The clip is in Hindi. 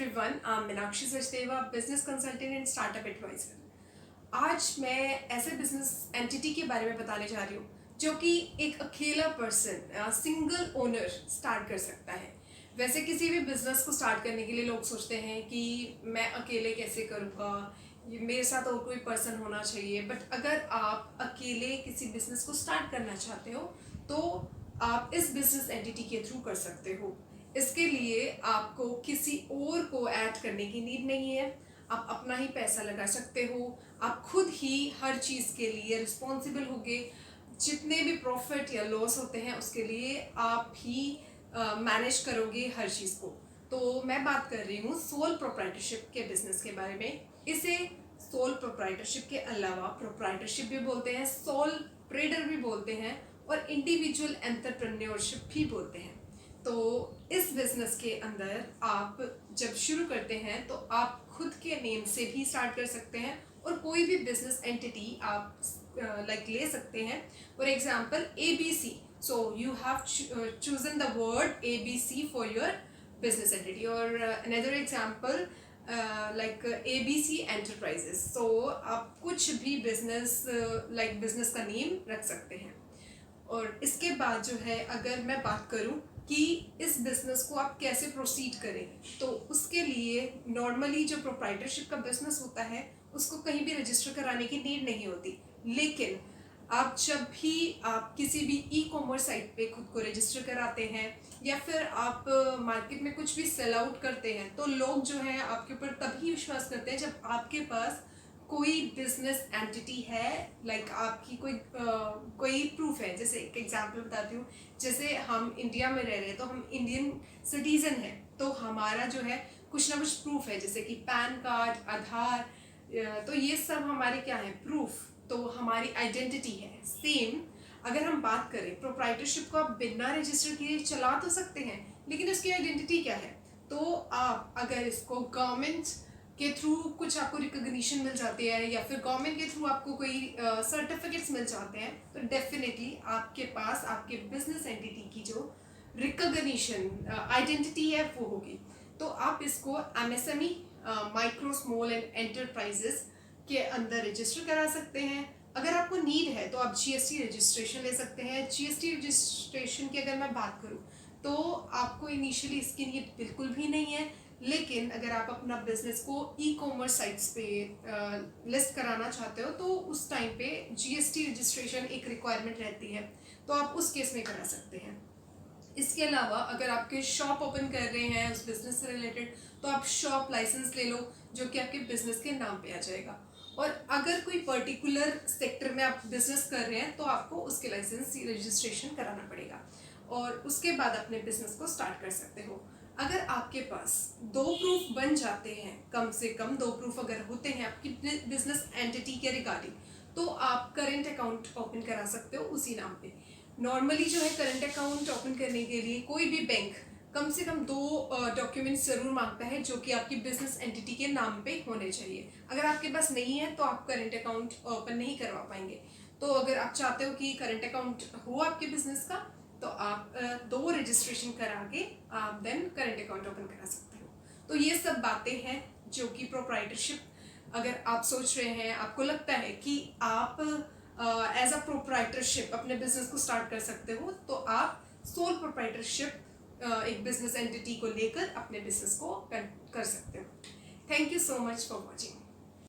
everyone, I'm Meenakshi Sachdeva, business consultant and startup advisor. आज मैं ऐसे बिजनेस एंटिटी के बारे में बताने जा रही हूँ जो कि एक अकेला पर्सन सिंगल ओनर स्टार्ट कर सकता है। वैसे किसी भी बिजनेस को स्टार्ट करने के लिए लोग सोचते हैं कि मैं अकेले कैसे करूँगा, ये मेरे साथ और कोई पर्सन होना चाहिए। बट अगर आप अकेले किसी बिजनेस को स्टार्ट करना चाहते हो तो आप इस बिजनेस एंटिटी के थ्रू कर सकते हो। इसके लिए आपको किसी और को ऐड करने की नीड नहीं है। आप अपना ही पैसा लगा सकते हो। आप खुद ही हर चीज़ के लिए रिस्पॉन्सिबल होगे। जितने भी प्रॉफिट या लॉस होते हैं उसके लिए आप ही मैनेज करोगे हर चीज़ को। तो मैं बात कर रही हूँ सोल प्रोप्राइटरशिप के बिजनेस के बारे में। इसे सोल प्रोप्राइटरशिप के अलावा प्रोप्राइटरशिप भी बोलते हैं, सोल ट्रेडर भी बोलते हैं और इंडिविजुअल एंटरप्रेन्योरशिप भी बोलते हैं। तो इस बिजनेस के अंदर आप जब शुरू करते हैं तो आप खुद के नेम से भी स्टार्ट कर सकते हैं और कोई भी बिजनेस एंटिटी आप ले सकते हैं। For example ABC, so you have chosen the word ABC for your business entity, और another example like ABC Enterprises, so आप कुछ भी बिजनेस बिजनेस का नेम रख सकते हैं। और इसके बाद जो है अगर मैं बात करूं कि इस बिजनेस को आप कैसे प्रोसीड करें, तो उसके लिए नॉर्मली जो प्रोप्राइटरशिप का बिजनेस होता है उसको कहीं भी रजिस्टर कराने की नीड नहीं होती। लेकिन आप जब भी आप किसी भी ई कॉमर्स साइट पे खुद को रजिस्टर कराते हैं या फिर आप मार्केट में कुछ भी सेल आउट करते हैं तो लोग जो है आपके ऊपर तभी विश्वास करते हैं जब आपके पास कोई बिजनेस एंटिटी है, आपकी कोई प्रूफ है। जैसे एक एग्जांपल बताती हूँ, जैसे हम इंडिया में रह रहे हैं तो हम इंडियन सिटीजन हैं, तो हमारा जो है कुछ ना कुछ प्रूफ है, जैसे कि पैन कार्ड, आधार, तो ये सब हमारे क्या है, प्रूफ, तो हमारी आइडेंटिटी है। सेम अगर हम बात करें प्रोप्राइटरशिप को, आप बिना रजिस्टर किए चला तो सकते हैं लेकिन उसकी आइडेंटिटी क्या है। तो आप अगर इसको गवर्नमेंट के थ्रू कुछ आपको रिकॉग्निशन मिल जाती है या फिर गवर्नमेंट के थ्रू आपको कोई सर्टिफिकेट्स मिल जाते हैं तो डेफिनेटली आपके पास आपके बिजनेस एंटिटी की जो रिकॉग्निशन आइडेंटिटी है वो होगी। तो आप इसको MSME micro small and enterprises के अंदर रजिस्टर करा सकते हैं। अगर आपको नीड है तो आप GST रजिस्ट्रेशन ले सकते हैं। GST रजिस्ट्रेशन की अगर मैं बात करूं तो आपको इनिशियली इसकी नीड बिल्कुल भी नहीं है, लेकिन अगर आप अपना बिजनेस को ई कॉमर्स साइट्स पे लिस्ट कराना चाहते हो तो उस टाइम पे GST रजिस्ट्रेशन एक रिक्वायरमेंट रहती है, तो आप उस केस में करा सकते हैं। इसके अलावा अगर आपके शॉप ओपन कर रहे हैं उस बिजनेस से रिलेटेड तो आप शॉप लाइसेंस ले लो जो कि आपके बिजनेस के नाम पे आ जाएगा। और अगर कोई पर्टिकुलर सेक्टर में आप बिजनेस कर रहे हैं तो आपको उसके लाइसेंस रजिस्ट्रेशन कराना पड़ेगा और उसके बाद अपने बिजनेस को स्टार्ट कर सकते हो। अगर आपके पास 2 प्रूफ बन जाते हैं, कम से कम 2 प्रूफ अगर होते हैं आपकी बिजनेस एंटिटी के रिगार्डिंग, तो आप करेंट अकाउंट ओपन करा सकते हो उसी नाम पे। नॉर्मली जो है करंट अकाउंट ओपन करने के लिए कोई भी बैंक कम से कम 2 डॉक्यूमेंट्स जरूर मांगता है जो कि आपकी बिजनेस एंटिटी के नाम पे होने चाहिए। अगर आपके पास नहीं है तो आप करंट अकाउंट ओपन नहीं करवा पाएंगे। तो अगर आप चाहते हो कि करंट अकाउंट हो आपके बिजनेस का तो आप 2 रजिस्ट्रेशन करा के आप देन करंट अकाउंट ओपन करा सकते हो। तो ये सब बातें हैं जो कि प्रोप्राइटरशिप, अगर आप सोच रहे हैं, आपको लगता है कि आप एज अ प्रोप्राइटरशिप अपने बिजनेस को स्टार्ट कर सकते हो, तो आप सोल प्रोप्राइटरशिप एक बिजनेस एंटिटी को लेकर अपने बिजनेस को कर सकते हो। Thank you so much for watching.